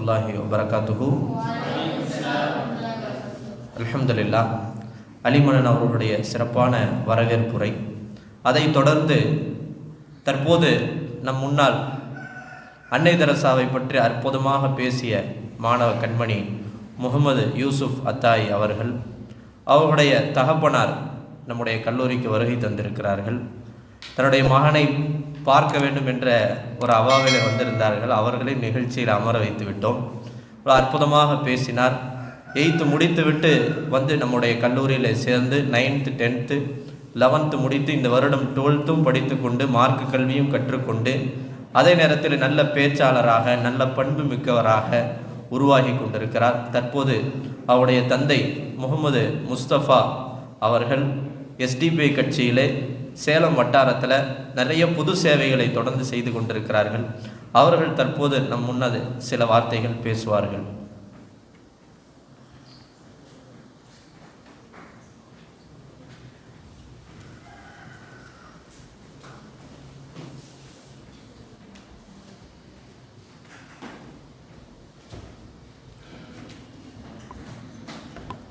வரஹ்மத்துல்லாஹி வபரகாத்துஹு. அல்ஹம்துலில்லாஹ். அலிமனன் அவர்களுடைய சிறப்பான வரவேற்புரை. அதைத் தொடர்ந்து தற்போது நம் முன்னால் அன்னை தெரசாவை பற்றி அற்புதமாக பேசிய மாணவ கண்மணி முகமது யூசுப் அத்தாய் அவர்களுடைய தகப்பனார் நம்முடைய கல்லூரிக்கு வருகை தந்திருக்கிறார்கள். தன்னுடைய மகனை பார்க்க வேண்டும் என்ற ஒரு அவாவில் வந்திருந்தார்கள். அவர்களை நிகழ்ச்சியில் அமர வைத்து விட்டோம். ஒரு அற்புதமாக பேசினார். 8th முடித்துவிட்டு வந்து நம்முடைய கல்லூரியில் சேர்ந்து 9th 10th 11th முடித்து இந்த வருடம் 12th படித்து கொண்டு மார்க்க கல்வியும் கற்றுக்கொண்டு அதே நேரத்தில் நல்ல பேச்சாளராக நல்ல பண்பு மிக்கவராக உருவாகி கொண்டிருக்கிறார். தற்போது அவருடைய தந்தை முகமது முஸ்தபா அவர்கள் SDPI கட்சியிலே சேலம் வட்டாரத்தில் நிறைய பொது சேவைகளை தொடர்ந்து செய்து கொண்டிருக்கிறார்கள். அவர்கள் தற்போது நம் முன்னது சில வார்த்தைகள் பேசுவார்கள்.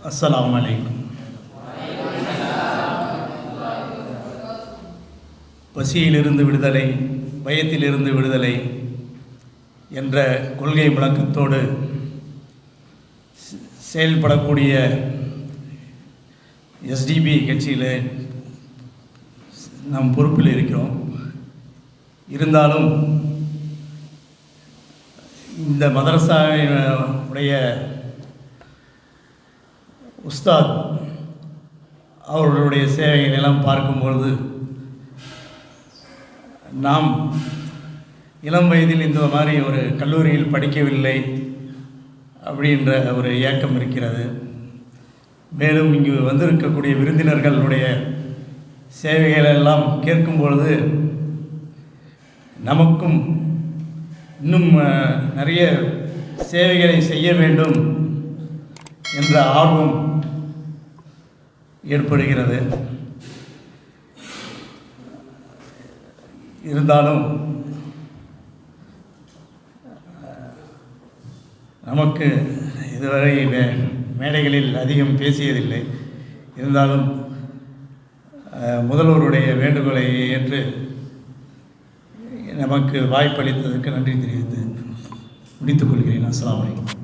அஸ்ஸலாமு அலைக்கும். பசியிலிருந்து விடுதலை, பயத்திலிருந்து விடுதலை என்ற கொள்கை முழக்கத்தோடு செயல்படக்கூடிய SDPI கட்சியில் நாம் பொறுப்பில் இருக்கிறோம். இருந்தாலும் இந்த மதரசாவுடைய உஸ்தாத் அவர்களுடைய சேவைகள் எல்லாம் பார்க்கும்பொழுது நாம் இளம் வயதில் இந்த மாதிரி ஒரு கல்லூரியில் படிக்கவில்லை அப்படின்ற ஒரு ஏக்கம் இருக்கிறது. மேலும் இங்கு வந்திருக்கக்கூடிய விருந்தினர்களுடைய சேவைகளெல்லாம் கேட்கும் பொழுது நமக்கும் இன்னும் நிறைய சேவைகளை செய்ய வேண்டும் என்ற ஆர்வம் ஏற்படுகிறது. இருந்தாலும் நமக்கு இதுவரை மேடைகளில் அதிகம் பேசியதில்லை. இருந்தாலும் முதல்வருடைய வேண்டுகோளை ஏற்று நமக்கு வாய்ப்பளித்ததற்கு நன்றி தெரிவித்து முடித்துக் கொள்கிறேன். அஸ்ஸலாமு அலைக்கும்.